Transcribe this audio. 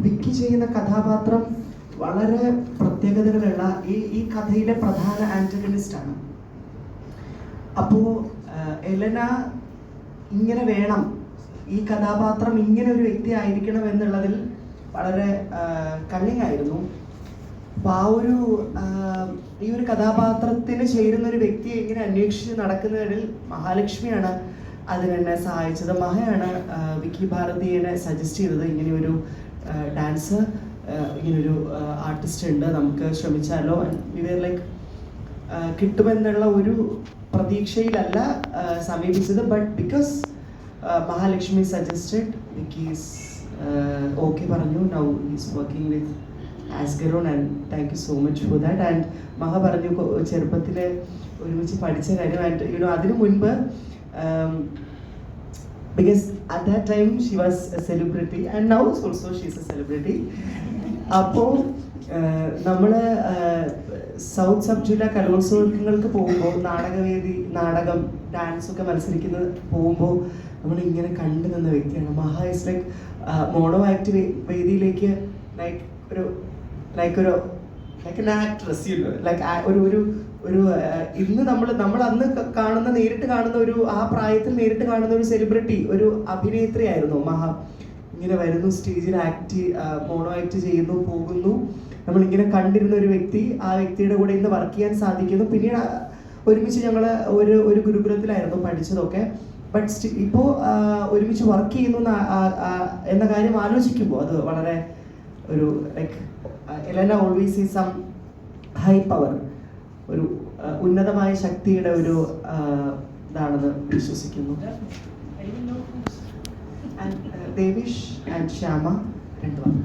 വിക്കി ചെയ്യുന്ന കഥാപാത്രം വളരെ പ്രത്യേകതകളുള്ള ഈ കഥയിലെ പ്രധാന ആന്റഗണിസ്റ്റാണ്. അപ്പോൾ എലന ഇങ്ങനെ വേണം, ഈ കഥാപാത്രം ഇങ്ങനെ ഒരു വ്യക്തി ആയിരിക്കണം എന്നുള്ളതിൽ വളരെ കണ്ണിങ് ആയിരുന്നു. അപ്പോൾ ഈ ഒരു കഥാപാത്രത്തിന് ചേരുന്ന ഒരു വ്യക്തിയെ ഇങ്ങനെ അന്വേഷിച്ച് നടക്കുന്നതിൽ മഹാലക്ഷ്മിയാണ് അതിനെന്നെ സഹായിച്ചത്. മഹയാണ് വിക്കി ഭാരതിയെ സജസ്റ്റ് ചെയ്തത്, ഇങ്ങനെയൊരു ഡാൻസ്, ഇങ്ങനൊരു ആർട്ടിസ്റ്റ് ഉണ്ട്, നമുക്ക് ശ്രമിച്ചാലോ. ഇവർ ലൈക്ക് കിട്ടുമെന്നുള്ള ഒരു പ്രതീക്ഷയിലല്ല സമീപിച്ചത്. ബട്ട് ബിക്കോസ് മഹാലക്ഷ്മി സജസ്റ്റഡ്, വിക്കീസ് ഓക്കെ പറഞ്ഞു. നൗ ഈസ് വർക്കിംഗ് വിത്ത് ആസ്ഗറോൺ and thank you so much for that. And Maha പറഞ്ഞു ചെറുപ്പത്തിൽ ഒരുമിച്ച് പഠിച്ച കാര്യം. ആൻഡ് അതിനു മുൻപ് because at that time she was a celebrity and now also she is a celebrity. അപ്പോൾ നമ്മൾ സൗത്ത് സബ് ജില്ലാ കലോത്സവങ്ങൾക്ക് പോകുമ്പോൾ നാടകം, ഡാൻസ് ഒക്കെ മത്സരിക്കുന്നത് പോകുമ്പോൾ നമ്മൾ ഇങ്ങനെ കണ്ടു നിന്ന വ്യക്തിയാണ് മഹ. ഇസ് ലൈക്ക് മോണോ ആക്ട് വേദിയിലേക്ക് like an actress, you know, like ഒരു ഇന്ന് നമ്മൾ അന്ന് നേരിട്ട് കാണുന്ന ഒരു ആ പ്രായത്തിൽ നേരിട്ട് കാണുന്ന ഒരു സെലിബ്രിറ്റി, ഒരു അഭിനേത്രി ആയിരുന്നു മഹ. ഇങ്ങനെ വരുന്നു, സ്റ്റേജിൽ മോണോ ആക്ട് ചെയ്യുന്നു, പോകുന്നു. നമ്മളിങ്ങനെ കണ്ടിരുന്ന ഒരു വ്യക്തി, ആ വ്യക്തിയുടെ കൂടെ ഇന്ന് വർക്ക് ചെയ്യാൻ സാധിക്കുന്നു. പിന്നീട് ഒരുമിച്ച് ഞങ്ങൾ ഒരു ഗുരുകുലത്തിലായിരുന്നു പഠിച്ചതൊക്കെ. ബട്ട് ഇപ്പോൾ ഒരുമിച്ച് വർക്ക് ചെയ്യുന്നു എന്ന കാര്യം ആലോചിക്കുമ്പോൾ അത് വളരെ ഒരു ലൈക്ക് എലന always is some high power, ഒരു ഉന്നതമായ ശക്തിയുടെ ഒരു ഇതാണെന്ന് വിശ്വസിക്കുന്നു. ദേവിഷ് ആൻഡ് ശ്യാമ രണ്ടുപേരും.